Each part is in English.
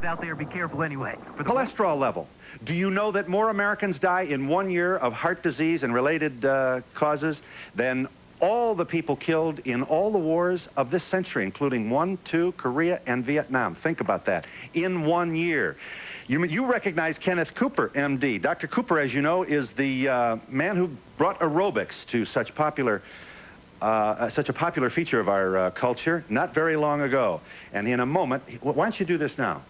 out there. Be careful anyway. Cholesterol level. Do you know that more Americans die in 1 year of heart disease and related causes than all the people killed in all the wars of this century, including 1, 2, Korea, and Vietnam? Think about that. In 1 year. You recognize Kenneth Cooper, MD. Dr. Cooper, as you know, is the man who brought aerobics to such a popular feature of our culture not very long ago. And in a moment, why don't you do this now?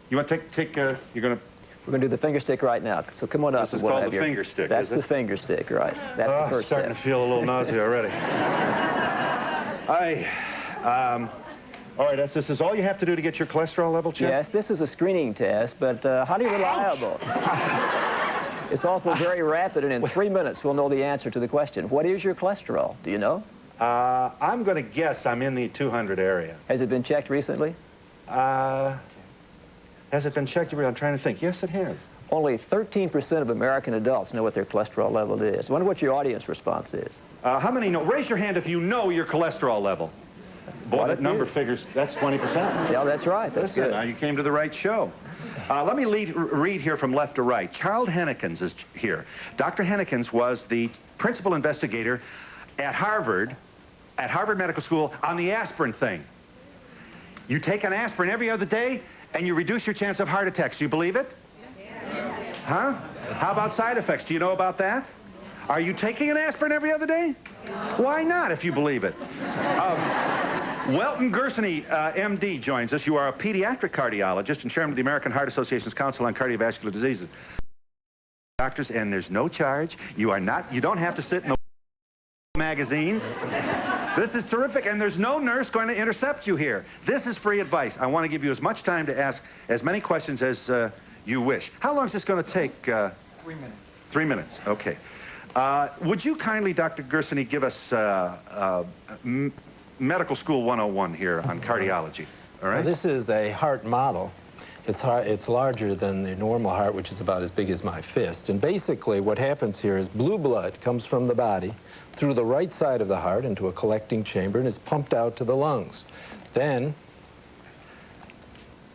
You want to take you're going to... We're going to do the finger stick right now. So come on up. This is called the finger stick, That's the finger stick, right. That's the first starting step. to feel a little nausea already. All right, this is all you have to do to get your cholesterol level checked? Yes, this is a screening test, but highly reliable. It's also very rapid, and in 3 minutes we'll know the answer to the question. What is your cholesterol? Do you know? I'm going to guess I'm in the 200 area. Has it been checked recently? Has it been checked? I'm trying to think. Yes, it has. Only 13% of American adults know what their cholesterol level is. I wonder what your audience response is. How many know? Raise your hand if you know your cholesterol level. Boy, that number figures, that's 20%. Yeah, that's right. That's good. Now you came to the right show. Let me read here from left to right. Charles Hennekins is here. Dr. Hennekins was the principal investigator at Harvard Medical School on the aspirin thing. You take an aspirin every other day, and you reduce your chance of heart attacks. Do you believe it? Yeah. Huh? How about side effects? Do you know about that? Are you taking an aspirin every other day? No. Why not, if you believe it? Welton Gersony, MD, joins us. You are a pediatric cardiologist and chairman of the American Heart Association's Council on Cardiovascular Diseases. Doctors, and there's no charge. You don't have to sit in the magazines. This is terrific, and there's no nurse going to intercept you here. This is free advice. I want to give you as much time to ask as many questions as you wish. How long is this going to take? 3 minutes. 3 minutes, okay. Would you kindly, Dr. Gersony, give us Medical School 101 here on cardiology, all right? Well, this is a heart model. It's larger than the normal heart, which is about as big as my fist. And basically what happens here is blue blood comes from the body through the right side of the heart into a collecting chamber and is pumped out to the lungs. Then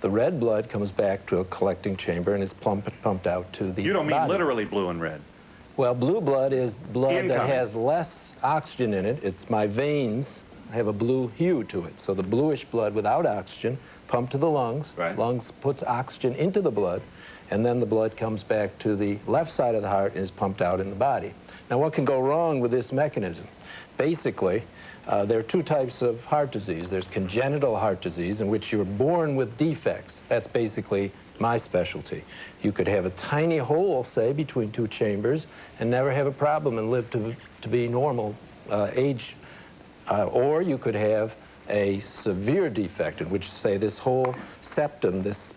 the red blood comes back to a collecting chamber and is pumped out to the body. You don't mean literally blue and red? Well, blue blood is blood that has less oxygen in it. It's my veins have a blue hue to it. So the bluish blood without oxygen pumped to the lungs. Right. Lungs puts oxygen into the blood, and then the blood comes back to the left side of the heart and is pumped out in the body. Now, what can go wrong with this mechanism? Basically, there are two types of heart disease. There's congenital heart disease, in which you're born with defects. That's basically my specialty. You could have a tiny hole, say, between two chambers and never have a problem and live to be normal age. Or you could have a severe defect in which, say, this whole septum, this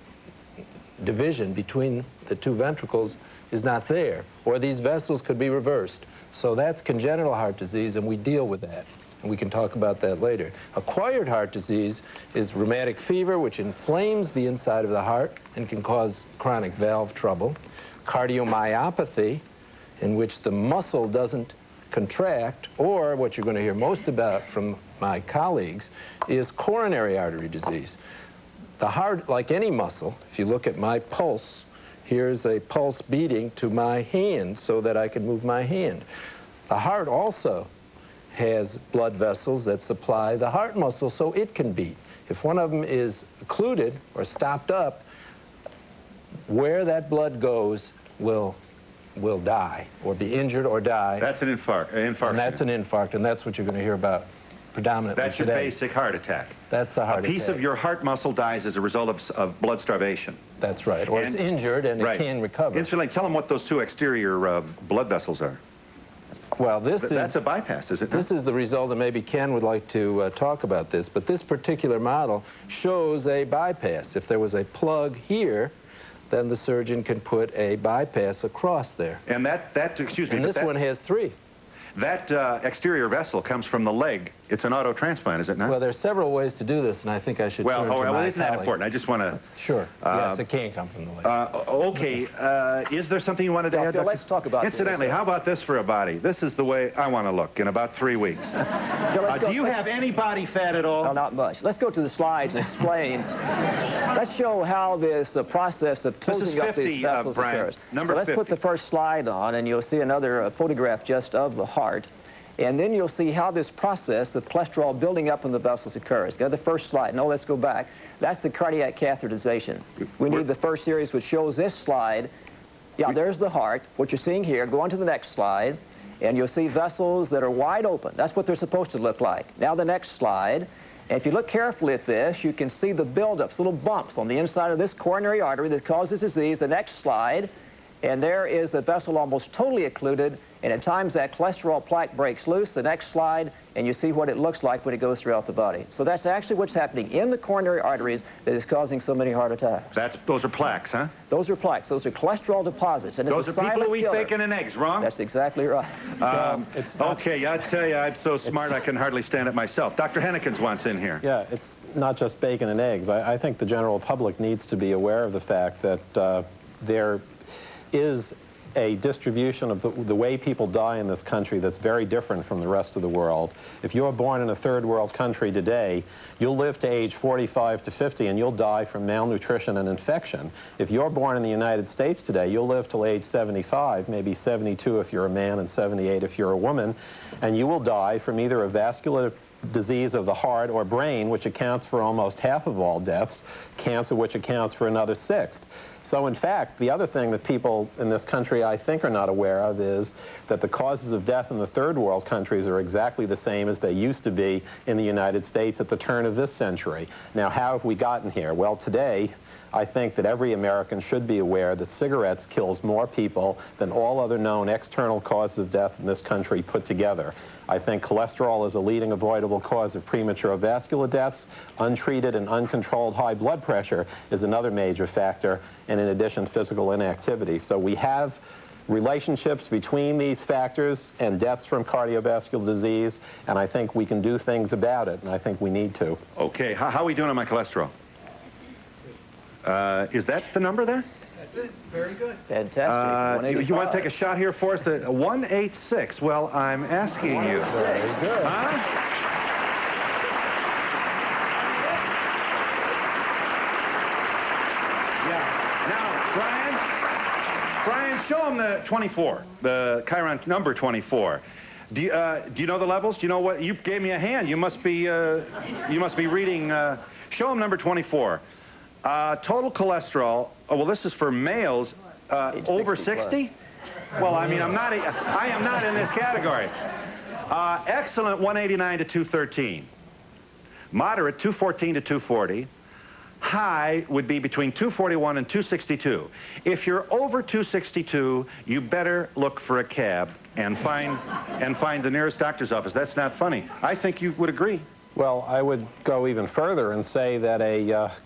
division between the two ventricles is not there. Or these vessels could be reversed. So that's congenital heart disease, and we deal with that. And we can talk about that later. Acquired heart disease is rheumatic fever, which inflames the inside of the heart and can cause chronic valve trouble. Cardiomyopathy, in which the muscle doesn't contract, or what you're going to hear most about from my colleagues is coronary artery disease. The heart, like any muscle, if you look at my pulse, here's a pulse beating to my hand so that I can move my hand. The heart also has blood vessels that supply the heart muscle so it can beat. If one of them is occluded or stopped up, where that blood goes will die, or be injured or die. That's an infarct. And that's an infarct, and that's what you're going to hear about predominantly That's your basic heart attack. That's the heart attack. A piece of your heart muscle dies as a result of blood starvation. That's right, or it's injured and it can recover. Incidentally, tell them what those two exterior blood vessels are. Well, that's a bypass, is it not? This is the result, and maybe Ken would like to talk about this, but this particular model shows a bypass. If there was a plug here, then the surgeon can put a bypass across there. And excuse me, and this one has three. That exterior vessel comes from the leg It's an auto transplant, is it not? Well, there's several ways to do this, and I think I should turn to well, my isn't that colleague. important? I just want to... Sure. Yes, it can come from the leg. Okay, is there something you wanted to add? Phil, let's talk about Incidentally, this. how about this for a body? This is the way I want to look in about 3 weeks. Do you have any body fat at all? No, not much. Let's go to the slides and explain. Let's show how this process of closing up these vessels Brian, occurs. number So let's 50. put the first slide on, and you'll see another photograph just of the heart. And then you'll see how this process of cholesterol building up in the vessels occurs. Go to the first slide. No, let's go back. That's the cardiac catheterization. We need the first series, which shows this slide. Yeah, there's the heart, what you're seeing here. Go on to the next slide, and you'll see vessels that are wide open. That's what they're supposed to look like. Now the next slide. And if you look carefully at this, you can see the buildups, little bumps on the inside of this coronary artery that causes disease. The next slide. And there is a vessel almost totally occluded, and at times that cholesterol plaque breaks loose. The next slide, and you see what it looks like when it goes throughout the body. So that's actually what's happening in the coronary arteries that is causing so many heart attacks. Those are plaques, huh? Those are plaques. Those are cholesterol deposits. And those are people who eat bacon and eggs, wrong? That's exactly right. Okay, I tell you, I'm so smart I can hardly stand it myself. Dr. Hennekins wants in here. Yeah, it's not just bacon and eggs. I think the general public needs to be aware of the fact that there is a distribution of the way people die in this country that's very different from the rest of the world. If you're born in a third world country today, you'll live to age 45 to 50 and you'll die from malnutrition and infection. If you're born in the United States today, you'll live till age 75, maybe 72 if you're a man and 78 if you're a woman, and you will die from either a vascular disease of the heart or brain, which accounts for almost half of all deaths, cancer, which accounts for another sixth. So in fact, the other thing that people in this country I think are not aware of is that the causes of death in the third world countries are exactly the same as they used to be in the United States at the turn of this century. Now, how have we gotten here? Well, today, I think that every American should be aware that cigarettes kills more people than all other known external causes of death in this country put together. I think cholesterol is a leading avoidable cause of premature vascular deaths. Untreated and uncontrolled high blood pressure is another major factor, and in addition, physical inactivity. So we have relationships between these factors and deaths from cardiovascular disease, and I think we can do things about it, and I think we need to. Okay, how are we doing on my cholesterol? Is that the number there? That's it. Very good. Fantastic. You want to take a shot here for us? 186. Well, I'm asking you. Very good. Huh? Yeah. Now, Brian, show him the 24, the Chiron number 24. Do you know the levels? Do you know what? You gave me a hand. You must be reading. Show him number 24. Total cholesterol. Oh, well, this is for males over 60. Well, I mean, I am not in this category. Excellent, 189 to 213. Moderate, 214 to 240. High would be between 241 and 262. If you're over 262, you better look for a cab and find the nearest doctor's office. That's not funny. I think you would agree. Well, I would go even further and say that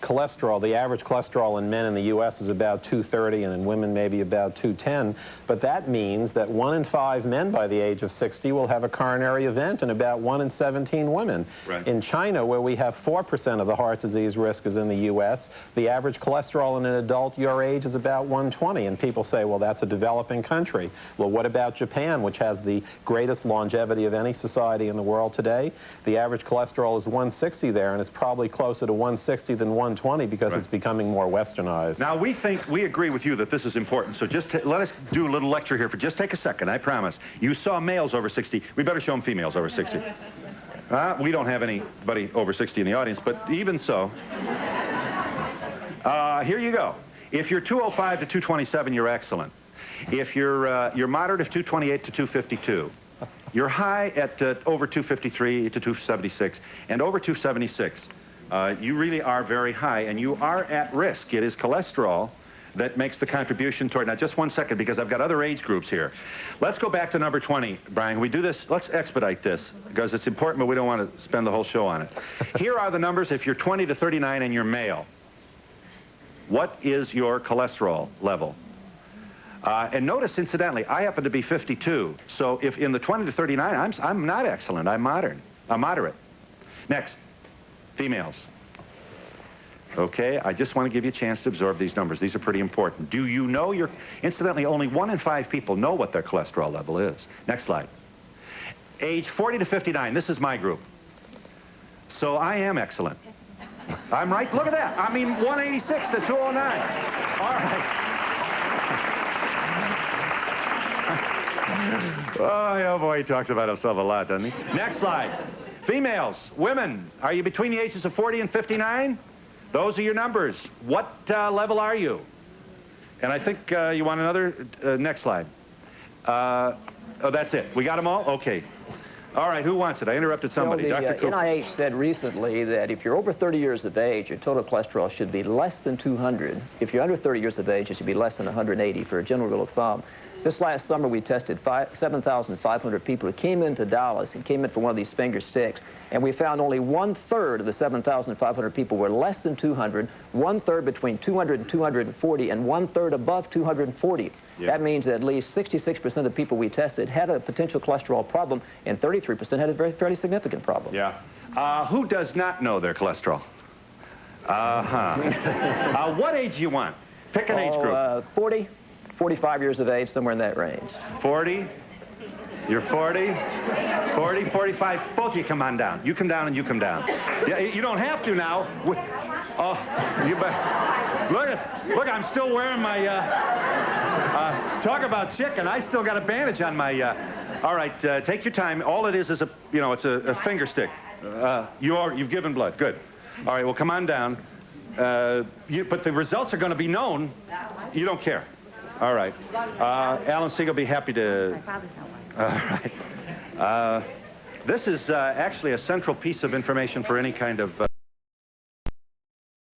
cholesterol, the average cholesterol in men in the U.S. is about 230 and in women maybe about 210. But that means that 1 in 5 men by the age of 60 will have a coronary event and about 1 in 17 women. Right. In China, where we have 4% of the heart disease risk is in the U.S., the average cholesterol in an adult your age is about 120. And people say, well, that's a developing country. Well, what about Japan, which has the greatest longevity of any society in the world today? The average cholesterol is 160 there, and it's probably closer to 160 than 120 because it's becoming more westernized. Now, we agree with you that this is important, so just let us do a little lecture here for just take a second, I promise. You saw males over 60. We better show them females over 60. We don't have anybody over 60 in the audience, but even so. Here you go. If you're 205 to 227, you're excellent. If you're moderate, of 228 to 252. You're high at over 253 to 276, and over 276. You really are very high, and you are at risk. It is cholesterol that makes the contribution toward... Now, just 1 second, because I've got other age groups here. Let's go back to number 20, Brian. We do this, let's expedite this, because it's important, but we don't want to spend the whole show on it. Here are the numbers if you're 20 to 39 and you're male. What is your cholesterol level? And notice, incidentally, I happen to be 52. So if in the 20 to 39, I'm not excellent. I'm modern. Moderate. Next, females. Okay, I just want to give you a chance to absorb these numbers. These are pretty important. Do you know your... Incidentally, only 1 in 5 people know what their cholesterol level is. Next slide. Age 40 to 59. This is my group. So I am excellent. I'm right. Look at that. I mean, 186 to 209. All right. Oh boy, he talks about himself a lot, doesn't he? Next slide. Females, women, are you between the ages of 40 and 59? Those are your numbers. What level are you? And I think you want another, next slide. Oh, that's it. We got them all? Okay. All right, who wants it? I interrupted somebody. Dr. Cooper. NIH said recently that if you're over 30 years of age, your total cholesterol should be less than 200. If you're under 30 years of age, it should be less than 180 for a general rule of thumb. This last summer, we tested 7,500 people who came into Dallas and came in for one of these finger sticks, and we found only 1/3 of the 7,500 people were less than 200, 1/3 between 200 and 240, and 1/3 above 240. Yeah. That means that at least 66% of the people we tested had a potential cholesterol problem, and 33% had a fairly significant problem. Yeah. Who does not know their cholesterol? What age do you want? Pick an age group. 40. 45 years of age, somewhere in that range. 40? You're 40? 40, 45. Both of you come on down. You come down and you come down. Yeah, you don't have to now. Oh, you bet. Look, I'm still wearing my, talk about chicken. I still got a bandage on my, all right, take your time. All it is a, you know, it's a finger stick. You've given blood. Good. All right, well, come on down. But the results are going to be known. You don't care. All right. Alan Siegel will be happy to... All right. This is actually a central piece of information for any kind of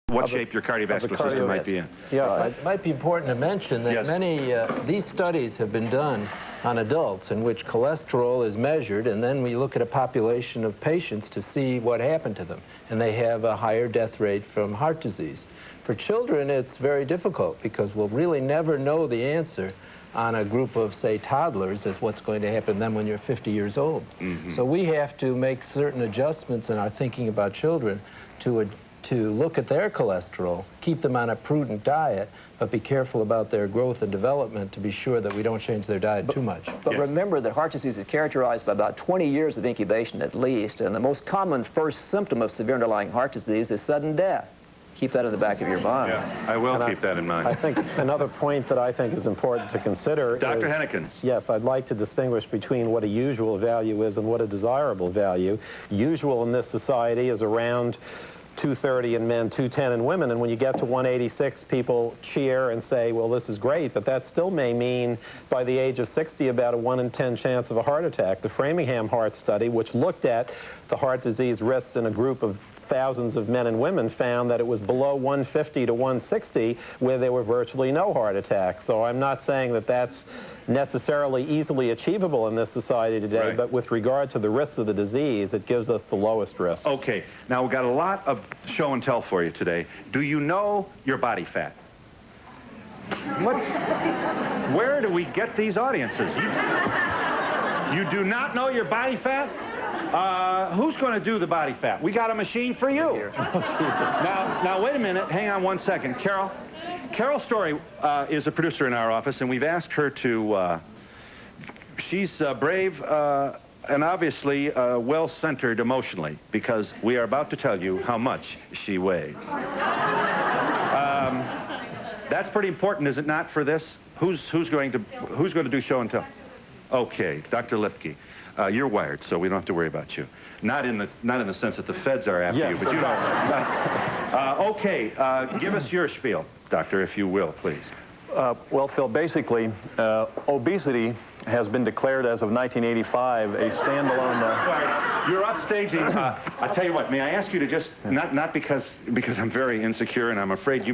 what shape your cardiovascular system might be in. Yeah, it might be important to mention that many, these studies have been done on adults in which cholesterol is measured, and then we look at a population of patients to see what happened to them, and they have a higher death rate from heart disease. For children, it's very difficult because we'll really never know the answer on a group of, say, toddlers as what's going to happen to them when you're 50 years old. Mm-hmm. So we have to make certain adjustments in our thinking about children to look at their cholesterol, keep them on a prudent diet, but be careful about their growth and development to be sure that we don't change their diet too much. But remember that heart disease is characterized by about 20 years of incubation at least, and the most common first symptom of severe underlying heart disease is sudden death. Keep that in the back of your mind. Yeah, I will keep that in mind. I think another point that I think is important to consider Dr. Hennekens. Yes, I'd like to distinguish between what a usual value is and what a desirable value. Usual in this society is around 230 in men, 210 in women, and when you get to 186, people cheer and say, well, this is great, but that still may mean by the age of 60 about a 1 in 10 chance of a heart attack. The Framingham Heart Study, which looked at the heart disease risks in a group of thousands of men and women, found that it was below 150 to 160 where there were virtually no heart attacks. So I'm not saying that that's necessarily easily achievable in this society today, but with regard to the risks of the disease, it gives us the lowest risks. Okay, now we've got a lot of show and tell for you today. Do you know your body fat? What? Where do we get these audiences? You do not know your body fat? Who's going to do the body fat? We got a machine for you. Oh, Jesus. Now, wait a minute. Hang on one second. Carol Story is a producer in our office, and we've asked her to... she's brave and obviously well-centered emotionally, because we are about to tell you how much she weighs. That's pretty important, is it not, for this? Who's going to do show and tell? Okay, Dr. Lipke. You're wired, so we don't have to worry about you. Not in the sense that the feds are after you, but you don't. Okay, give us your spiel, doctor, if you will, please. Well, Phil, basically, obesity has been declared as of 1985 a standalone... Sorry, you're upstaging. I tell you what, may I ask you to just, not because I'm very insecure and I'm afraid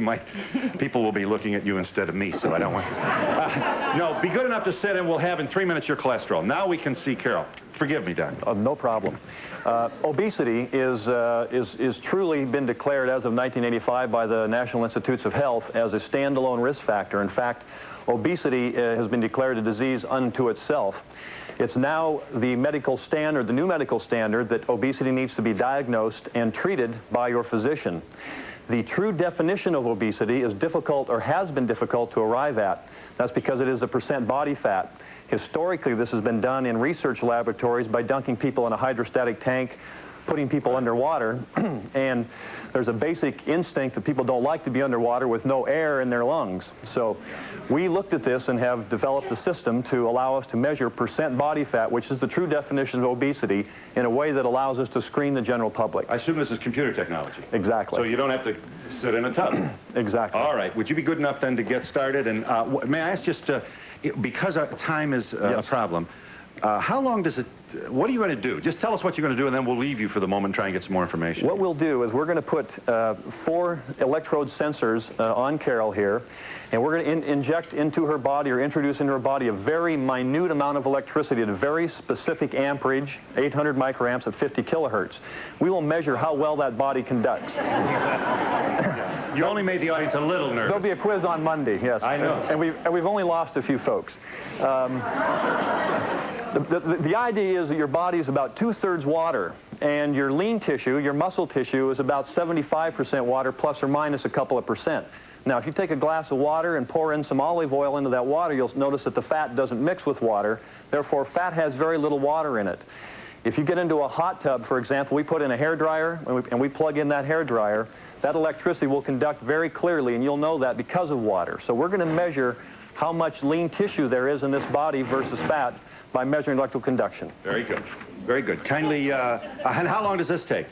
people will be looking at you instead of me, so I don't want to. No, be good enough to sit and we'll have in 3 minutes your cholesterol. Now we can see Carol. Forgive me, Doc. No problem. Obesity is truly been declared as of 1985 by the National Institutes of Health as a standalone risk factor. In fact, obesity has been declared a disease unto itself. It's now the medical standard, the new medical standard, that obesity needs to be diagnosed and treated by your physician. The true definition of obesity is difficult, or has been difficult, to arrive at. That's because it is the percent body fat. Historically, this has been done in research laboratories by dunking people in a hydrostatic tank, putting people underwater, and there's a basic instinct that people don't like to be underwater with no air in their lungs. So we looked at this and have developed a system to allow us to measure percent body fat, which is the true definition of obesity, in a way that allows us to screen the general public. I assume this is computer technology. Exactly. So you don't have to sit in a tub. Exactly. All right. Would you be good enough then to get started? And may I ask just, because time is a problem, how long does it, what are you going to do? Just tell us what you're going to do, and then we'll leave you for the moment and try and get some more information. What we'll do is we're going to put 4 electrode sensors on Carol here, and we're going to inject into her body, or introduce into her body, a very minute amount of electricity at a very specific amperage, 800 microamps at 50 kilohertz. We will measure how well that body conducts. You only made the audience a little nervous. There'll be a quiz on Monday, yes. I know. And we've only lost a few folks. The idea is that your body is about 2/3 water, and your lean tissue, your muscle tissue, is about 75% water, plus or minus a couple of percent. Now, if you take a glass of water and pour in some olive oil into that water, you'll notice that the fat doesn't mix with water. Therefore, fat has very little water in it. If you get into a hot tub, for example, we put in a hairdryer, and we plug in that hairdryer, that electricity will conduct very clearly, and you'll know that because of water. So we're going to measure how much lean tissue there is in this body versus fat by measuring electrical conduction. Very good. Very good. Kindly, and how long does this take?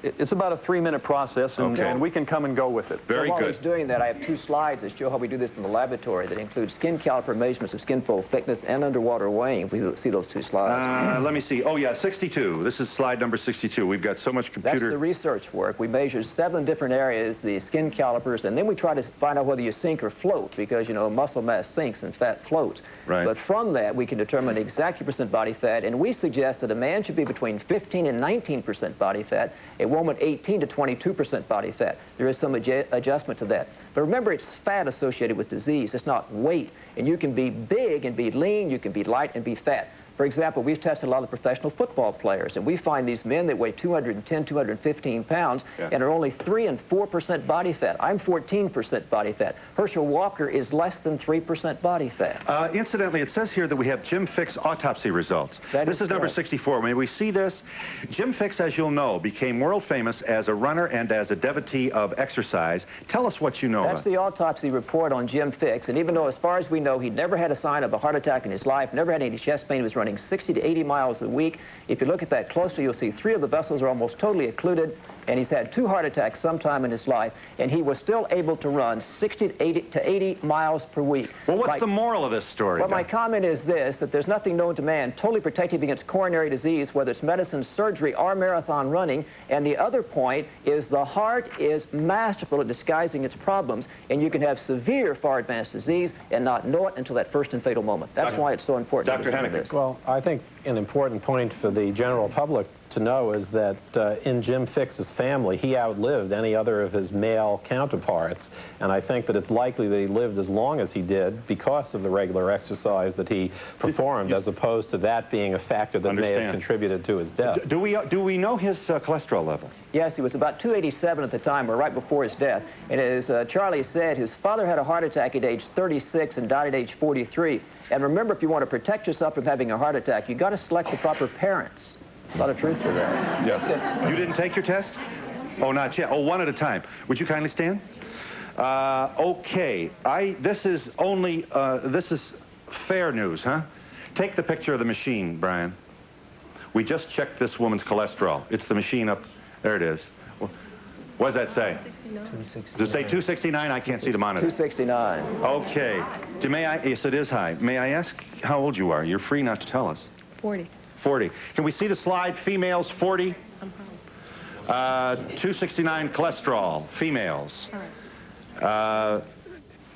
It's about a 3-minute process, and we can come and go with it. Very While good. he's doing that, I have 2 slides that show how we do this in the laboratory that include skin caliper measurements of skin fold thickness and underwater weighing. If we see those 2 slides. Let me see. Oh, yeah, 62. This is slide number 62. We've got so much computer. That's the research work. We measure 7 different areas, the skin calipers, and then we try to find out whether you sink or float, because, you know, muscle mass sinks and fat floats. Right. But from that, we can determine exactly percent body fat, and we suggest that a man should be between 15 and 19% body fat, a woman 18 to 22% body fat. There is some adjustment to that. But remember, it's fat associated with disease. It's not weight. And you can be big and be lean. You can be light and be fat. For example, we've tested a lot of professional football players, and we find these men that weigh 210, 215 pounds and are only 3 and 4% body fat. I'm 14% body fat. Herschel Walker is less than 3% body fat. Incidentally, it says here that we have Jim Fick's autopsy results. This is number 64. May we see this? Jim Fick, as you'll know, became world famous as a runner and as a devotee of exercise. Tell us what you know. That's the autopsy report on Jim Fick, and even though, as far as we know, he never had a sign of a heart attack in his life, never had any chest pain, he was running 60 to 80 miles a week. If you look at that closely, you'll see 3 of the vessels are almost totally occluded, and he's had 2 heart attacks sometime in his life, and he was still able to run 60 to 80 miles per week. Well, what's the moral of this story? Well, my comment is this, that there's nothing known to man totally protective against coronary disease, whether it's medicine, surgery, or marathon running. And the other point is the heart is masterful at disguising its problems, and you can have severe far advanced disease and not know it until that first and fatal moment. That's why it's so important. Dr. Henneken. Well, I think an important point for the general public to know is that in Jim Fick's family, he outlived any other of his male counterparts, and I think that it's likely that he lived as long as he did because of the regular exercise that he performed, as opposed to that being a factor that may have contributed to his death. Do we know his cholesterol level? Yes, he was about 287 at the time, or right before his death. And as Charlie said, his father had a heart attack at age 36 and died at age 43. And remember, if you want to protect yourself from having a heart attack, you've got to select the proper parents. A lot of truth to that. Yeah. You didn't take your test? Oh, not yet. Oh, one at a time. Would you kindly stand? Okay. This is fair news, huh? Take the picture of the machine, Brian. We just checked this woman's cholesterol. It's the machine up. There it is. What does that say? 269. Does it say 269? I can't see the monitor. 269. Okay. Yes, it is high. May I ask how old you are? You're free not to tell us. 40. 40. Can we see the slide? Females, 40. I'm home. 269 cholesterol, females. All right.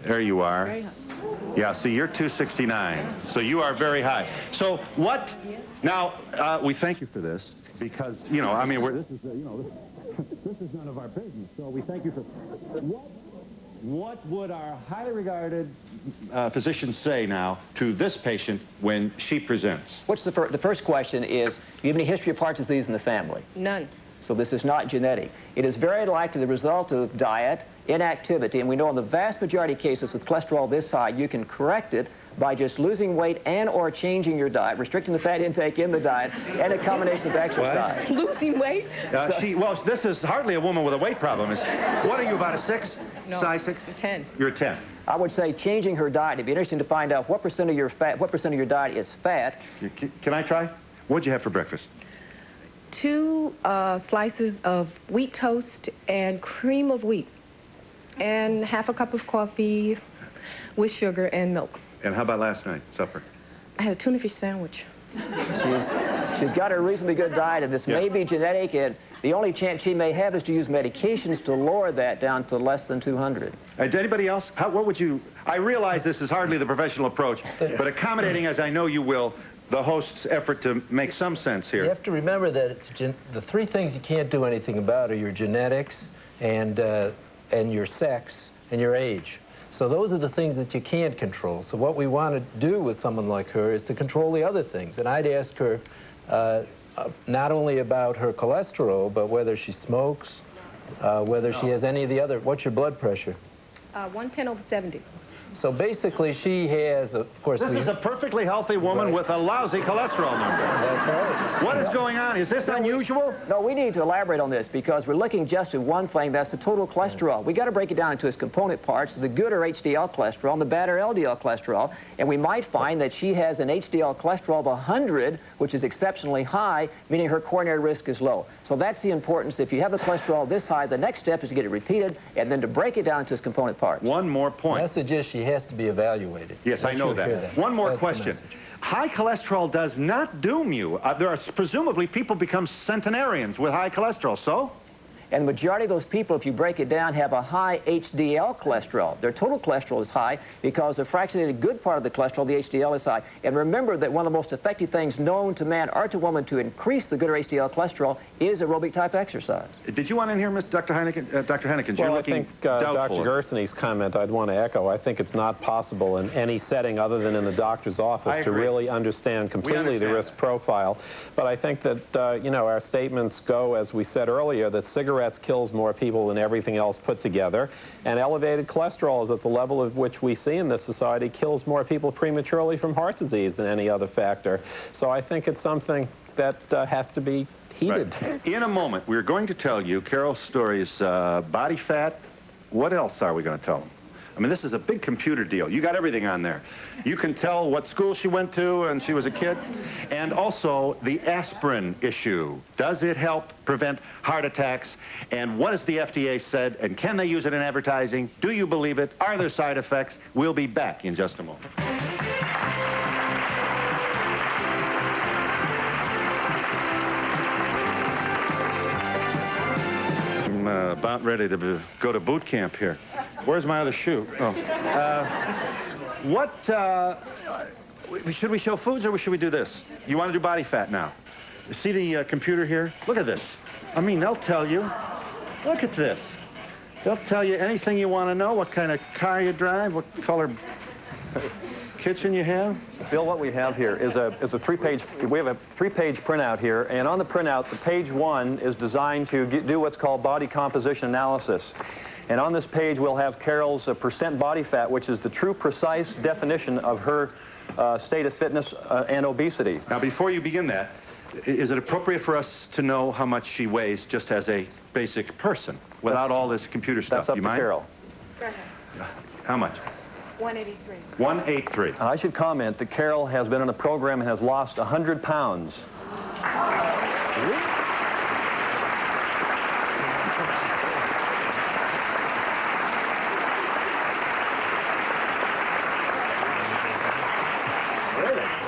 There you are. Very high. Yeah, see, you're 269. So you are very high. So what? Now, we thank you for this because, you know, I mean, this is none of our business. So we thank you for what? What would our highly regarded physicians say now to this patient when she presents? What's the first question is, do you have any history of heart disease in the family? None. So this is not genetic. It is very likely the result of diet, inactivity, and we know in the vast majority of cases with cholesterol this high, you can correct it by just losing weight and or changing your diet, restricting the fat intake in the diet, and a combination of exercise. Losing weight? Well, this is hardly a woman with a weight problem. What are you, about a 6? No. Size 6? 10. You're a 10. I would say changing her diet. It'd be interesting to find out what percent of your diet is fat. Can I try? What'd you have for breakfast? 2 slices of wheat toast and cream of wheat, and half a cup of coffee with sugar and milk. And how about last night, supper? I had a tuna fish sandwich. She's got a reasonably good diet, and this may be genetic, and the only chance she may have is to use medications to lower that down to less than 200. Anybody else? What would you... I realize this is hardly the professional approach, but accommodating, as I know you will, the host's effort to make some sense here. You have to remember that it's the 3 things you can't do anything about are your genetics and your sex and your age. So those are the things that you can't control. So what we want to do with someone like her is to control the other things. And I'd ask her not only about her cholesterol, but whether she smokes, whether she has any of the other... What's your blood pressure? 110/70. So basically, she has, of course... This is a perfectly healthy woman with a lousy cholesterol number. That's right. What is going on? Is this unusual? No, we need to elaborate on this because we're looking just at one thing, that's the total cholesterol. We got to break it down into its component parts. The good are HDL cholesterol and the bad are LDL cholesterol. And we might find that she has an HDL cholesterol of 100, which is exceptionally high, meaning her coronary risk is low. So that's the importance. If you have the cholesterol this high, the next step is to get it repeated and then to break it down into its component parts. One more point. The message is she has to be evaluated. Yes, I know that. One more question. High cholesterol does not doom you. There are presumably people become centenarians with high cholesterol. So? And the majority of those people, if you break it down, have a high HDL cholesterol. Their total cholesterol is high because the fractionated good part of the cholesterol, the HDL, is high. And remember that one of the most effective things known to man or to woman to increase the good or HDL cholesterol is aerobic type exercise. Did you want in here, Dr. Hennekens? Dr. Hennekens, well, you're I looking think doubtful. Dr. Gersony's comment I'd want to echo. I think it's not possible in any setting other than in the doctor's office to really understand completely the risk profile. But I think that, you know, our statements go, as we said earlier, that cigarettes kills more people than everything else put together, and elevated cholesterol is at the level of which we see in this society kills more people prematurely from heart disease than any other factor. So I think it's something that has to be heeded. Right. In a moment, we're going to tell you Carol Story's body fat. What else are we going to tell them? I mean, this is a big computer deal. You got everything on there. You can tell what school she went to and she was a kid. And also the aspirin issue. Does it help prevent heart attacks? And what has the FDA said? And can they use it in advertising? Do you believe it? Are there side effects? We'll be back in just a moment. I'm about ready to go to boot camp here. Where's my other shoe? Oh. Should we show foods or should we do this? You want to do body fat now? You see the computer here? Look at this. I mean, they'll tell you. Look at this. They'll tell you anything you want to know, what kind of car you drive, what color kitchen you have. Bill, what we have here is a 3-page, we have a 3-page printout here, and on the printout, the page 1 is designed to do what's called body composition analysis. And on this page, we'll have Carol's percent body fat, which is the true precise definition of her state of fitness and obesity. Now, before you begin that, is it appropriate for us to know how much she weighs just as a basic person, without all this computer stuff? That's up you to mind? Carol. Go ahead. How much? 183. 183. I should comment that Carol has been on the program and has lost 100 pounds.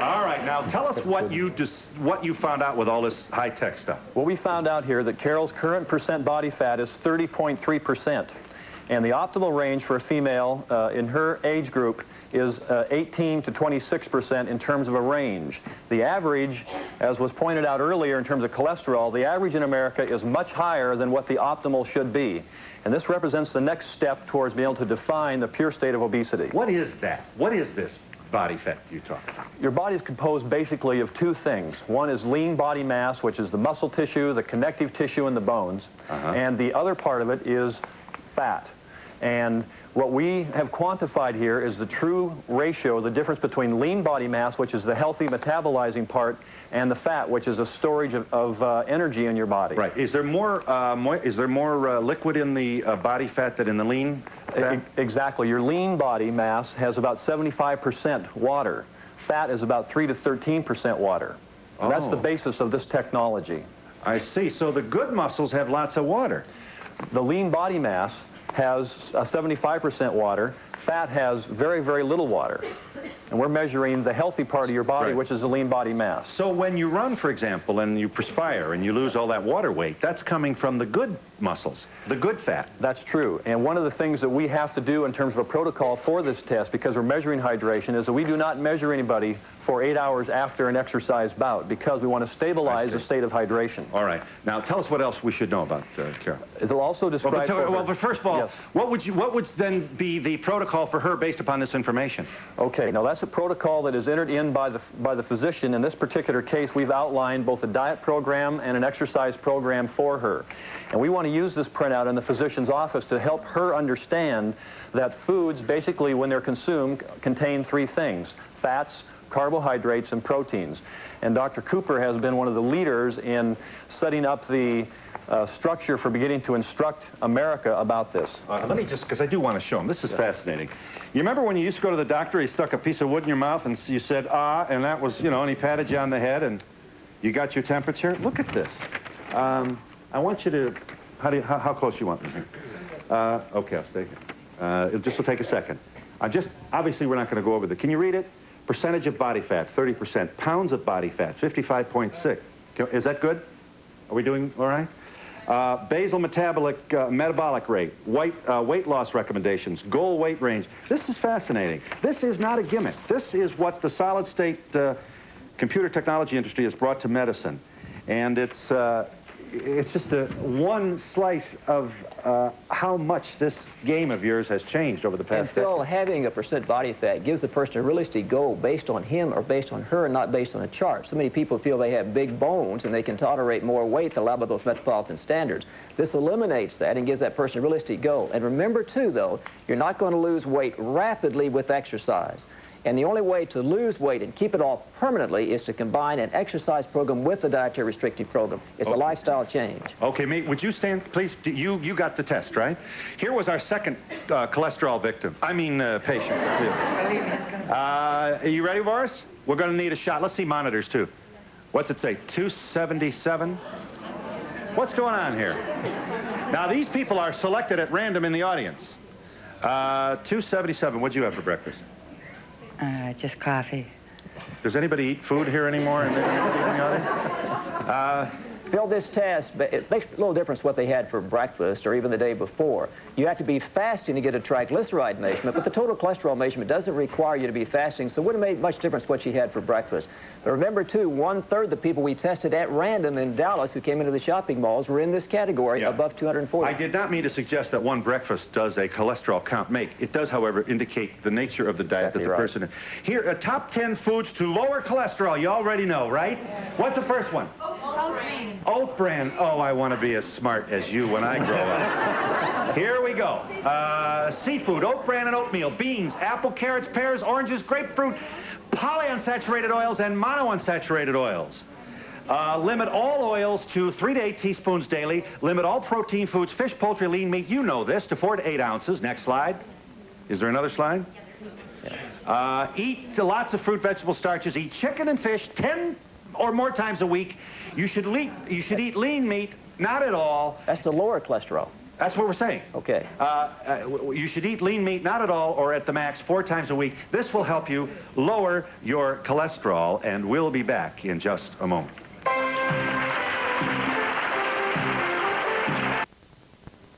All right, now tell us what you found out with all this high-tech stuff. Well, we found out here that Carol's current percent body fat is 30.3%. And the optimal range for a female in her age group is 18 to 26% in terms of a range. The average, as was pointed out earlier in terms of cholesterol, the average in America is much higher than what the optimal should be. And this represents the next step towards being able to define the pure state of obesity. What is that? What is this body fat you talk about? Your body is composed basically of two things. One is lean body mass, which is the muscle tissue, the connective tissue, and the bones. And the other part of it is fat. And what we have quantified here is the true ratio, the difference between lean body mass, which is the healthy metabolizing part, and the fat, which is a storage of energy in your body. Right. Is there more liquid in the body fat than in the lean fat? Exactly. Your lean body mass has about 75% water. Fat is about 3 to 13% water. And that's the basis of this technology. I see. So the good muscles have lots of water. The lean body mass has 75% water. Fat has very, very little water. And we're measuring the healthy part of your body, which is the lean body mass. So when you run, for example, and you perspire and you lose all that water weight, that's coming from the good muscles, the good fat. That's true. And one of the things that we have to do in terms of a protocol for this test, because we're measuring hydration, is that we do not measure anybody for 8 hours after an exercise bout, because we want to stabilize the state of hydration. All right. Now, tell us what else we should know about Carol. It'll also describe... Well, but first of all, what would then be the protocol for her based upon this information? Okay. Now, that's a protocol that is entered in by the physician. In this particular case, we've outlined both a diet program and an exercise program for her. And we want to use this printout in the physician's office to help her understand that foods, basically, when they're consumed, contain three things: fats, carbohydrates, and proteins. And Dr. Cooper has been one of the leaders in setting up the structure for beginning to instruct America about this. Let me just, because I do want to show them. This is fascinating. You remember when you used to go to the doctor, he stuck a piece of wood in your mouth and you said, ah, and that was, you know, and he patted you on the head and you got your temperature? Look at this. I want you to, how close you want me here? Okay, I'll stay here. It just will take a second. Obviously we're not going to go over the, can you read it? Percentage of body fat, 30%. Pounds of body fat, 55.6. Is that good? Are we doing all right? Basal metabolic rate, weight loss recommendations, goal weight range. This is fascinating. This is not a gimmick. This is what the solid-state computer technology industry has brought to medicine. And it's just one slice of how much this game of yours has changed over the past And Phil, having a percent body fat gives the person a realistic goal based on him or based on her, not based on a chart. So many people feel they have big bones and they can tolerate more weight than allowed by those metropolitan standards. This eliminates that and gives that person a realistic goal. And remember, too, though, you're not going to lose weight rapidly with exercise. And the only way to lose weight and keep it off permanently is to combine an exercise program with a dietary restrictive program. It's a lifestyle change. Okay, mate, would you stand, please? You got the test, right? Here was our second cholesterol victim. I mean, patient. Are you ready, Boris? We're going to need a shot. Let's see monitors, too. What's it say? 277? What's going on here? Now, these people are selected at random in the audience. 277. What'd you have for breakfast? Just coffee. Does anybody eat food here anymore in the audience? Phil, this test, it makes a little difference what they had for breakfast or even the day before. You have to be fasting to get a triglyceride measurement, but the total cholesterol measurement doesn't require you to be fasting, so it wouldn't make much difference what she had for breakfast. But remember, too, 1/3 the people we tested at random in Dallas who came into the shopping malls were in this category, above 240. I did not mean to suggest that one breakfast does a cholesterol count make. It does, however, indicate the nature of the diet that the person... Here, top 10 foods to lower cholesterol. You already know, right? What's the first one? Oat bran. Oh, I want to be as smart as you when I grow up. Here we go. Seafood, oat bran and oatmeal, beans, apple, carrots, pears, oranges, grapefruit, polyunsaturated oils, and monounsaturated oils. Limit all oils to 3 to 8 teaspoons daily. Limit all protein foods, fish, poultry, lean meat, you know this, to 4 to 8 ounces. Next slide. Is there another slide? Eat lots of fruit, vegetables, starches. Eat chicken and fish 10 or more times a week. You should eat lean meat, not at all. That's to lower cholesterol. That's what we're saying. Okay. You should eat lean meat, not at all, or at the max 4 times a week. This will help you lower your cholesterol, and we'll be back in just a moment.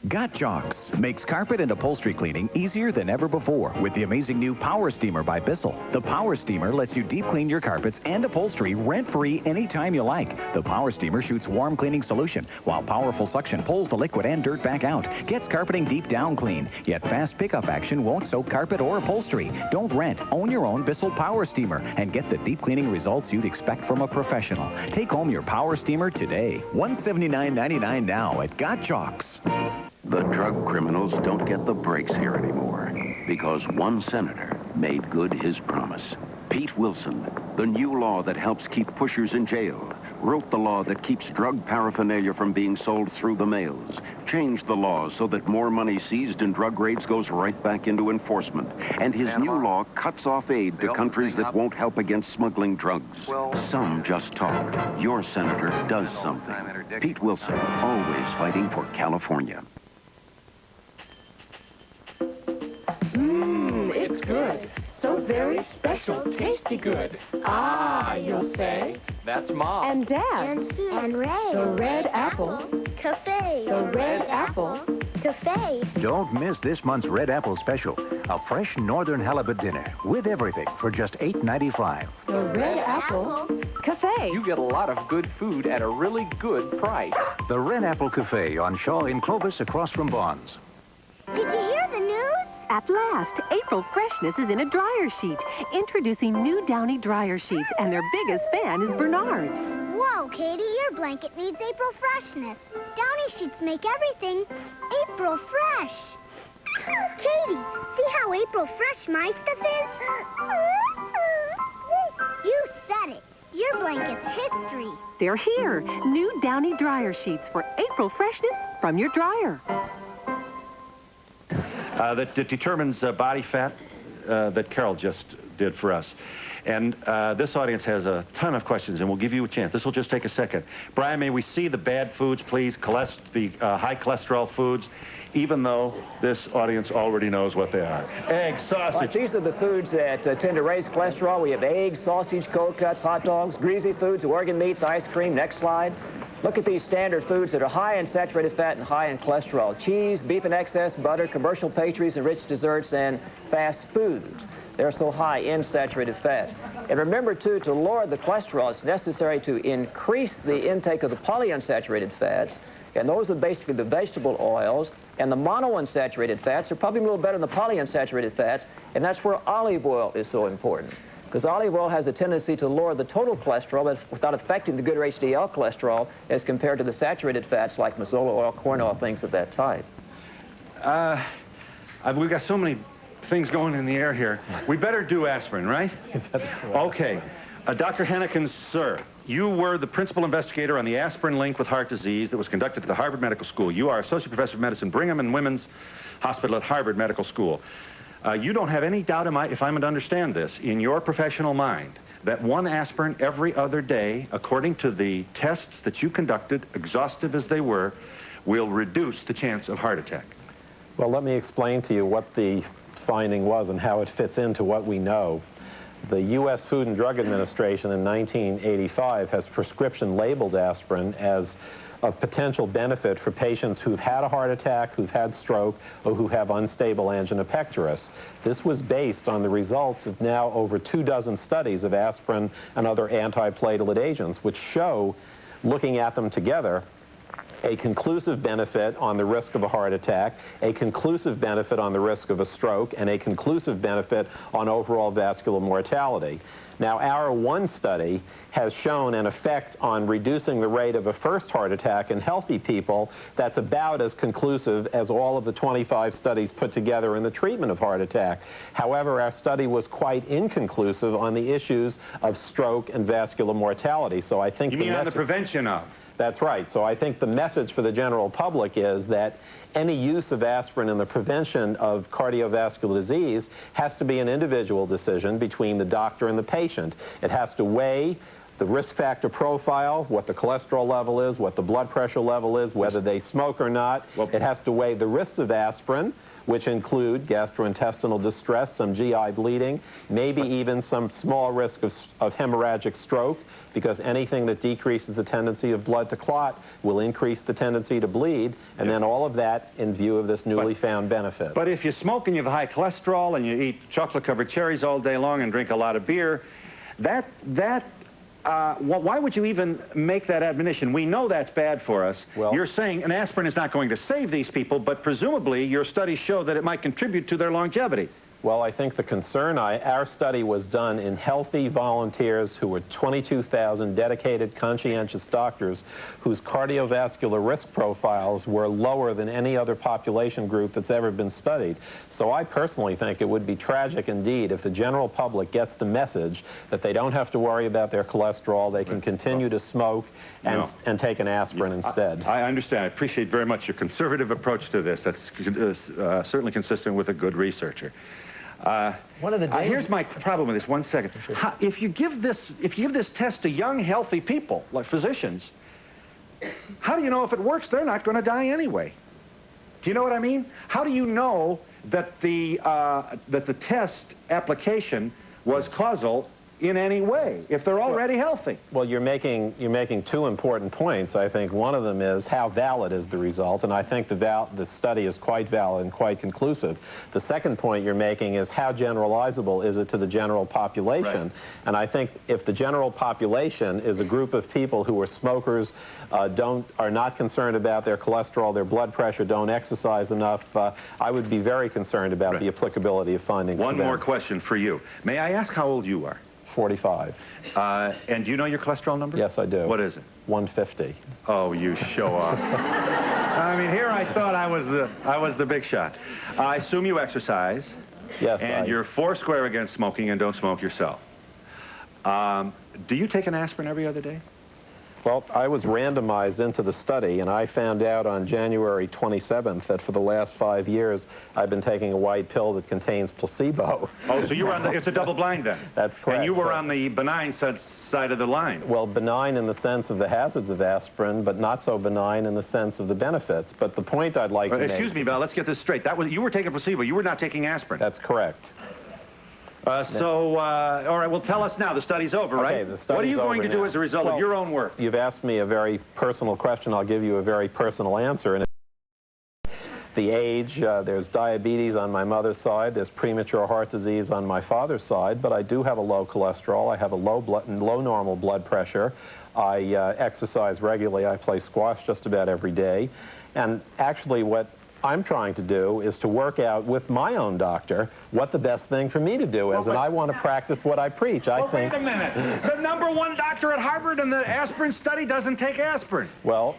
Got Jocks makes carpet and upholstery cleaning easier than ever before with the amazing new Power Steamer by Bissell. The Power Steamer lets you deep clean your carpets and upholstery rent-free anytime you like. The Power Steamer shoots warm cleaning solution, while powerful suction pulls the liquid and dirt back out. Gets carpeting deep down clean, yet fast pickup action won't soak carpet or upholstery. Don't rent, own your own Bissell Power Steamer and get the deep cleaning results you'd expect from a professional. Take home your Power Steamer today. $179.99 now at Got Jocks. The drug criminals don't get the breaks here anymore because one senator made good his promise. Pete Wilson, the new law that helps keep pushers in jail, wrote the law that keeps drug paraphernalia from being sold through the mails, changed the laws so that more money seized in drug raids goes right back into enforcement. And his new law cuts off aid to countries that won't help against smuggling drugs. Some just talk. Your senator does something. Pete Wilson, always fighting for California. It's good. So very special, tasty good. Ah, you'll say. That's Mom. And Dad. And Sue. And Ray. The Red Apple. Cafe. The Red Apple. Cafe. Don't miss this month's Red Apple special. A fresh northern halibut dinner with everything for just $8.95. The Red Apple Cafe. You get a lot of good food at a really good price. The Red Apple Cafe on Shaw in Clovis across from Bonds. Did you hear the news? At last, April Freshness is in a dryer sheet. Introducing new Downy dryer sheets, and their biggest fan is Bernard's. Whoa, Katie, your blanket needs April Freshness. Downy sheets make everything April Fresh. Katie, see how April Fresh my stuff is? You said it. Your blanket's history. They're here. New Downy dryer sheets for April Freshness from your dryer. That determines body fat that Carol just did for us. And this audience has a ton of questions, and we'll give you a chance. This will just take a second. Brian, may we see the bad foods, please? The high cholesterol foods, even though this audience already knows what they are. Eggs, sausage. Right, these are the foods that tend to raise cholesterol. We have eggs, sausage, cold cuts, hot dogs, greasy foods, organ meats, ice cream. Next slide. Look at these standard foods that are high in saturated fat and high in cholesterol. Cheese, beef in excess, butter, commercial pastries, enriched desserts, and fast foods. They're so high in saturated fat. And remember, too, to lower the cholesterol, it's necessary to increase the intake of the polyunsaturated fats. And those are basically the vegetable oils. And the monounsaturated fats are probably a little better than the polyunsaturated fats. And that's where olive oil is so important. Because olive oil has a tendency to lower the total cholesterol but without affecting the good HDL cholesterol as compared to the saturated fats like mazola oil, corn oil, things of that type. We've got so many things going in the air here. We better do aspirin, right? Okay. Dr. Hennekins, sir, you were the principal investigator on the aspirin link with heart disease that was conducted at the Harvard Medical School. You are Associate Professor of Medicine, Brigham and Women's Hospital at Harvard Medical School. You don't have any doubt, if I'm to understand this, in your professional mind, that one aspirin every other day, according to the tests that you conducted, exhaustive as they were, will reduce the chance of heart attack. Well, let me explain to you what the finding was and how it fits into what we know. The U.S. Food and Drug Administration in 1985 has prescription labeled aspirin as of potential benefit for patients who've had a heart attack, who've had stroke, or who have unstable angina pectoris. This was based on the results of now over 24 studies of aspirin and other antiplatelet agents, which show, looking at them together, a conclusive benefit on the risk of a heart attack, a conclusive benefit on the risk of a stroke, and a conclusive benefit on overall vascular mortality. Now, our one study has shown an effect on reducing the rate of a first heart attack in healthy people that's about as conclusive as all of the 25 studies put together in the treatment of heart attack. However, our study was quite inconclusive on the issues of stroke and vascular mortality. So I think you mean on the prevention of? That's right. So I think the message for the general public is that any use of aspirin in the prevention of cardiovascular disease has to be an individual decision between the doctor and the patient. It has to weigh the risk factor profile, what the cholesterol level is, what the blood pressure level is, whether they smoke or not. It has to weigh the risks of aspirin, which include gastrointestinal distress, some GI bleeding, maybe even some small risk of hemorrhagic stroke, because anything that decreases the tendency of blood to clot will increase the tendency to bleed, and then all of that in view of this newly found benefit. But if you smoke and you have high cholesterol and you eat chocolate-covered cherries all day long and drink a lot of beer, why would you even make that admonition? We know that's bad for us. Well, you're saying an aspirin is not going to save these people, but presumably your studies show that it might contribute to their longevity. Well, I think the concern, our study was done in healthy volunteers who were 22,000 dedicated, conscientious doctors whose cardiovascular risk profiles were lower than any other population group that's ever been studied. So I personally think it would be tragic indeed if the general public gets the message that they don't have to worry about their cholesterol, they can continue to smoke and take an aspirin instead. I understand. I appreciate very much your conservative approach to this. That's certainly consistent with a good researcher. Here's my problem with this. 1 second. Sure. If you give this test to young, healthy people, like physicians, how do you know if it works? They're not going to die anyway. Do you know what I mean? How do you know that the test application was causal in any way if they're already healthy? Well, you're making two important points. I think one of them is how valid is the result, and I think the study is quite valid and quite conclusive. The second point you're making is how generalizable is it to the general population? Right. And I think if the general population is a group of people who are smokers, are not concerned about their cholesterol, their blood pressure, don't exercise enough, I would be very concerned about the applicability of findings. One more question for you. May I ask how old you are? 45. And do you know your cholesterol number? Yes, I do. What is it? 150. Oh, you show off. I mean, here I thought I was the big shot. I assume you exercise. Yes. And you're foursquare against smoking and don't smoke yourself. Do you take an aspirin every other day? Well, I was randomized into the study, and I found out on January 27th that for the last 5 years, I've been taking a white pill that contains placebo. Oh, so you were on it's a double blind then? That's correct. And you were on the benign side of the line? Well, benign in the sense of the hazards of aspirin, but not so benign in the sense of the benefits. But the point I'd like to make... Excuse me, Val, let's get this straight. You were taking placebo. You were not taking aspirin. That's correct. All right, well, tell us now. The study's over, right? Okay, the study's over. What are you going to do as a result of your own work? You've asked me a very personal question. I'll give you a very personal answer. And the age, there's diabetes on my mother's side, there's premature heart disease on my father's side, but I do have a low cholesterol, I have a low normal blood pressure, I exercise regularly, I play squash just about every day, and actually what I'm trying to do is to work out with my own doctor what the best thing for me to do is, and I want to practice what I preach. I think. Wait a minute. The #1 doctor at Harvard in the aspirin study doesn't take aspirin. Well,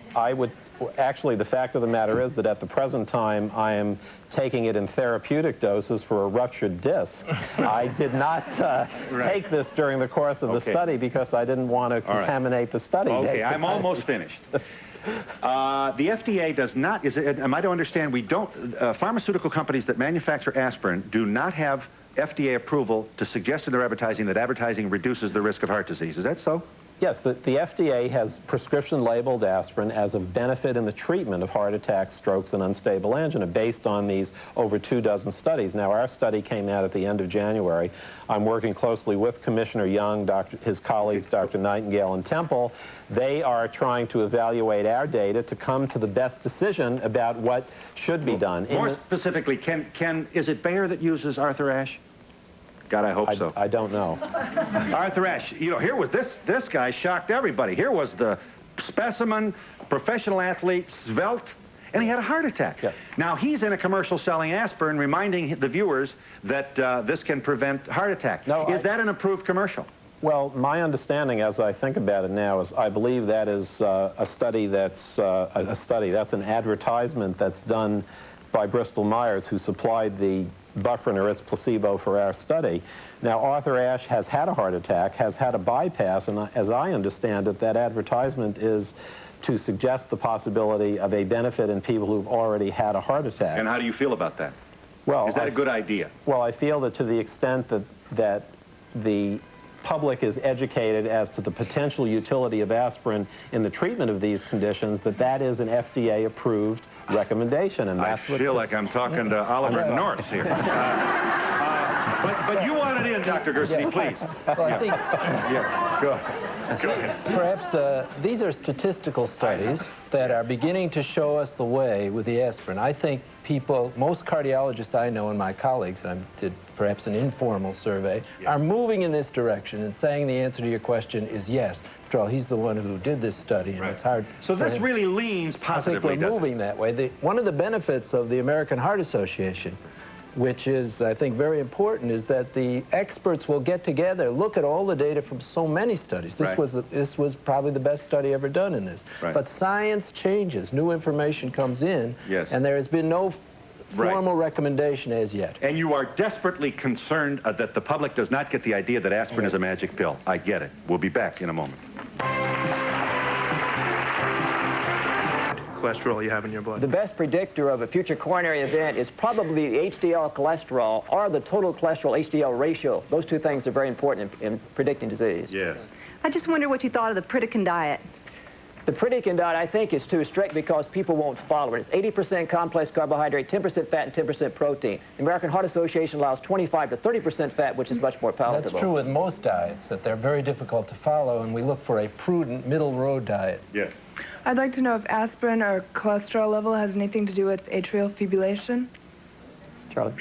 actually, the fact of the matter is that at the present time, I am taking it in therapeutic doses for a ruptured disc. I did not take this during the course of the study because I didn't want to contaminate the study. Okay, I'm almost finished. The FDA does not, am I to understand, pharmaceutical companies that manufacture aspirin do not have FDA approval to suggest in their advertising that advertising reduces the risk of heart disease. Is that so? Yes, the FDA has prescription-labeled aspirin as of benefit in the treatment of heart attacks, strokes, and unstable angina based on these over 24 studies. Now, our study came out at the end of January. I'm working closely with Commissioner Young, his colleagues, Dr. Nightingale and Temple. They are trying to evaluate our data to come to the best decision about what should be done. More specifically, is it Bayer that uses Arthur Ashe? God, I hope so. I don't know. Arthur Ashe, here was this guy shocked everybody. Here was the specimen, professional athlete, svelte, and he had a heart attack. Yeah. Now, he's in a commercial selling aspirin, reminding the viewers that this can prevent heart attack. No, is that an approved commercial? Well, my understanding, as I think about it now, is I believe that is a study that's an advertisement that's done by Bristol-Myers, who supplied the bufferin or its placebo for our study. Now, Arthur Ashe has had a heart attack, has had a bypass, and as I understand it, that advertisement is to suggest the possibility of a benefit in people who've already had a heart attack. And how do you feel about that? Well, is that a good idea? Well, I feel that to the extent that the public is educated as to the potential utility of aspirin in the treatment of these conditions, that is an FDA-approved recommendation, and that's what... I feel like I'm talking to Oliver North here. But you want it in, Dr. Gersony, please. Well, I think... Yeah, go ahead. Perhaps these are statistical studies that are beginning to show us the way with the aspirin. I think people, most cardiologists I know and my colleagues, and I did perhaps an informal survey, are moving in this direction and saying the answer to your question is yes. After all, he's the one who did this study, and it's hard. So this really leans positively, I think we're moving that way. One of the benefits of the American Heart Association, which is, I think, very important, is that the experts will get together, look at all the data from so many studies. This was probably the best study ever done in this. But science changes. New information comes in, and there has been no formal recommendation as yet. And you are desperately concerned that the public does not get the idea that aspirin is a magic pill. I get it. We'll be back in a moment. Cholesterol you have in your blood. The best predictor of a future coronary event is probably the HDL cholesterol or the total cholesterol HDL ratio. Those two things are very important in predicting disease. Yes. I just wonder what you thought of the Pritikin diet. The Pritikin diet, I think, is too strict because people won't follow it. It's 80% complex carbohydrate, 10% fat, and 10% protein. The American Heart Association allows 25 to 30% fat, which is much more palatable. That's true with most diets, that they're very difficult to follow, and we look for a prudent middle road diet. Yes. I'd like to know if aspirin or cholesterol level has anything to do with atrial fibrillation. Charlie?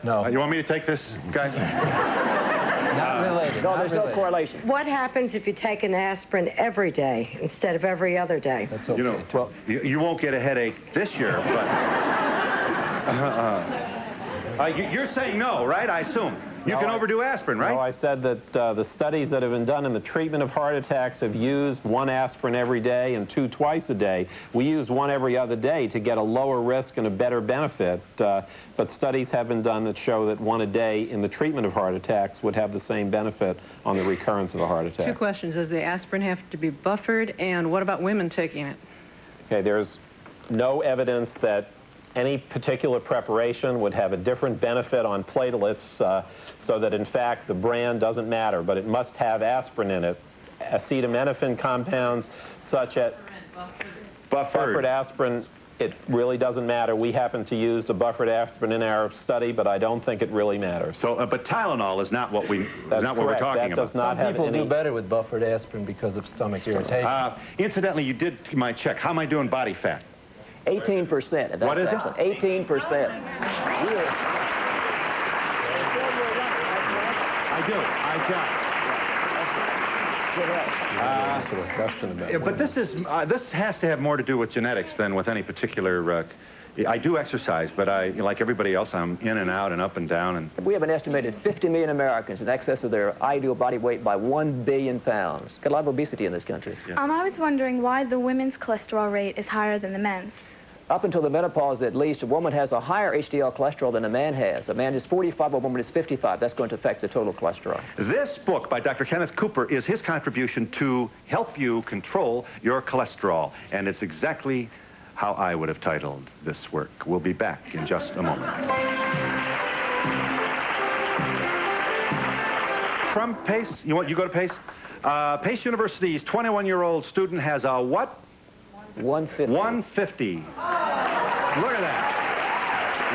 No. You want me to take this, guys? Not related. No, there's no correlation. What happens if you take an aspirin every day instead of every other day? That's okay. You know, well, you won't get a headache this year, but... you're saying no, right? I assume. You can overdo aspirin, right? No, I said that the studies that have been done in the treatment of heart attacks have used one aspirin every day and two twice a day. We used one every other day to get a lower risk and a better benefit, but studies have been done that show that one a day in the treatment of heart attacks would have the same benefit on the recurrence of a heart attack. Two questions. Does the aspirin have to be buffered, and what about women taking it? Okay, there's no evidence that any particular preparation would have a different benefit on platelets, so that in fact the brand doesn't matter, but it must have aspirin in it. Acetaminophen compounds such as buffered aspirin, it really doesn't matter. We happen to use the buffered aspirin in our study, but I don't think it really matters. So, but Tylenol is not what we're talking about. Some people do better with buffered aspirin because of stomach irritation. Incidentally, you did my check. How am I doing body fat? 18%. What is it? 18%. But this has to have more to do with genetics than with any particular. I do exercise, but like everybody else, I'm in and out and up and down. And we have an estimated 50 million Americans in excess of their ideal body weight by 1 billion pounds. Got a lot of obesity in this country. Yeah. I was wondering why the women's cholesterol rate is higher than the men's. Up until the menopause, at least, a woman has a higher HDL cholesterol than a man has. A man is 45, a woman is 55. That's going to affect the total cholesterol. This book by Dr. Kenneth Cooper is his contribution to help you control your cholesterol. And it's exactly how I would have titled this work. We'll be back in just a moment. From Pace, you go to Pace? Pace University's 21-year-old student has a what? 150. 150. Look at that.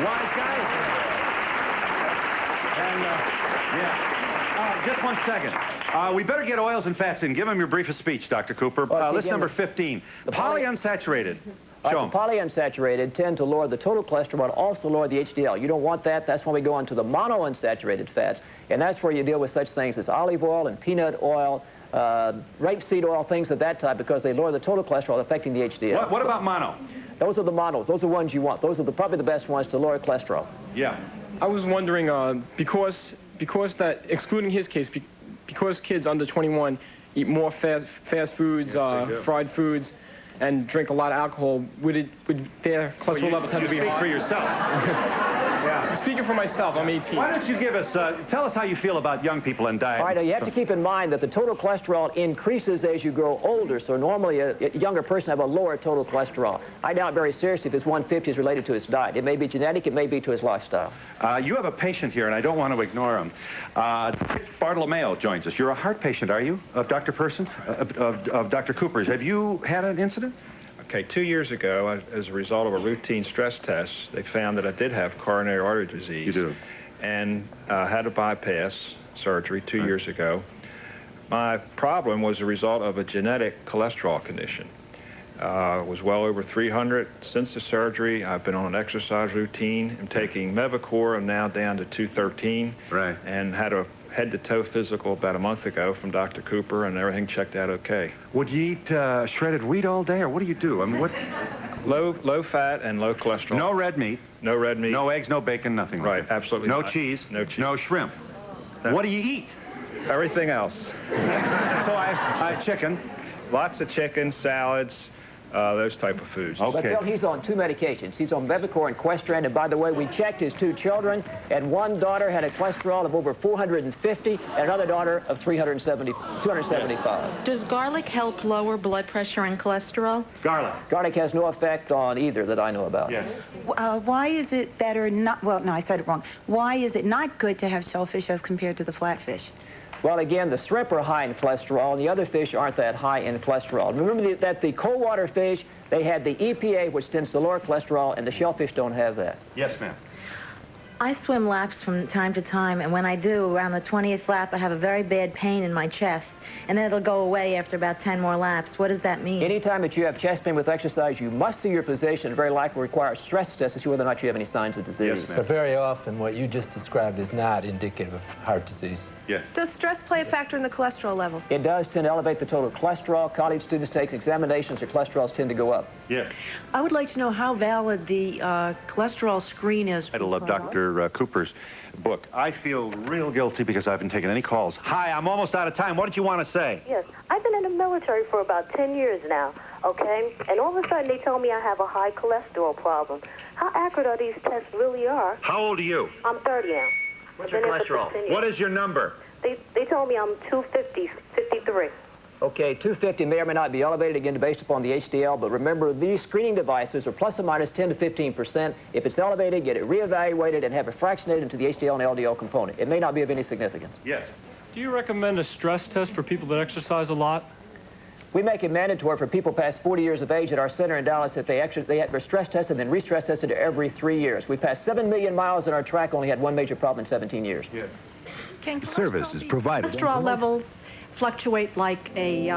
Wise guy. And, just one second. We better get oils and fats in. Give him your briefest speech, Dr. Cooper. List number 15. Polyunsaturated. The polyunsaturated tend to lower the total cholesterol and also lower the HDL. You don't want that. That's when we go on to the monounsaturated fats. And that's where you deal with such things as olive oil and peanut oil, rapeseed oil, things of that type, because they lower the total cholesterol, affecting the HDL. What about mono? Those are the monos. Those are the ones you want. Those are probably the best ones to lower cholesterol. Yeah. I was wondering, because that, excluding his case, because kids under 21 eat more fast foods, fried foods, and drink a lot of alcohol, would their cholesterol levels have to be high? Speak for yourself. Yeah. Speaking for myself, I'm 18. Why don't you give us, tell us how you feel about young people and diet. All right, you have to keep in mind that the total cholesterol increases as you grow older, so normally a younger person have a lower total cholesterol. I doubt very seriously if his 150 is related to his diet. It may be genetic, it may be to his lifestyle. You have a patient here, and I don't want to ignore him. Bartolomeo joins us. You're a heart patient, are you, of Dr. Person, of Dr. Cooper's? Have you had an incident? Okay, 2 years ago, as a result of a routine stress test, they found that I did have coronary artery disease. You do. And had a bypass surgery 2 years ago. My problem was a result of a genetic cholesterol condition. Was well over 300 since the surgery. I've been on an exercise routine. I'm taking Mevacor. I'm now down to 213. Right. And had a head-to-toe physical about a month ago from Dr. Cooper, and everything checked out okay. Would you eat shredded wheat all day, or what do you do? I mean, what? Low fat and low cholesterol. No red meat. No red meat. No eggs, no bacon, nothing. Right, absolutely no not. cheese. No cheese. No shrimp. What do you eat? Everything else. So I chicken. Lots of chicken, salads, those type of foods. But Bill, he's on 2 medications. He's on Mevacor and Questran, and by the way, we checked his 2 children, and one daughter had a cholesterol of over 450, and another daughter of 275. Does garlic help lower blood pressure and cholesterol? Garlic. Garlic has no effect on either that I know about. Yes. Why is it better not, well, no, I said it wrong. Why is it not good to have shellfish as compared to the flatfish? Well, again, the shrimp are high in cholesterol, and the other fish aren't that high in cholesterol. Remember that the cold water fish, they had the EPA, which tends to lower cholesterol, and the shellfish don't have that. Yes, ma'am. I swim laps from time to time, and when I do, around the 20th lap, I have a very bad pain in my chest, and then it'll go away after about 10 more laps. What does that mean? Anytime that you have chest pain with exercise, you must see your physician. Very likely require a stress test to see whether or not you have any signs of disease. But very often, what you just described is not indicative of heart disease. Yes. Does stress play a factor in the cholesterol level? It does tend to elevate the total cholesterol. College students take examinations, their cholesterols tend to go up. Yes. I would like to know how valid the cholesterol screen is. Title of Dr. Cooper's book. I feel real guilty because I haven't taken any calls. Hi, I'm almost out of time. What did you want to say? Yes, I've been in the military for about 10 years now, okay? And all of a sudden they told me I have a high cholesterol problem. How accurate are these tests really are? How old are you? I'm 30 now. What's your cholesterol? What is your number? They told me I'm 250, 53. Okay, 250 may or may not be elevated, again, based upon the HDL, but remember, these screening devices are plus or minus 10 to 15%. If it's elevated, get it reevaluated and have it fractionated into the HDL and LDL component. It may not be of any significance. Yes. Do you recommend a stress test for people that exercise a lot? We make it mandatory for people past 40 years of age at our center in Dallas that they have stress tested and then re-stress tested every 3 years. We passed 7 million miles in our track, only had one major problem in 17 years. Yes. Service is provided. Cholesterol levels fluctuate like a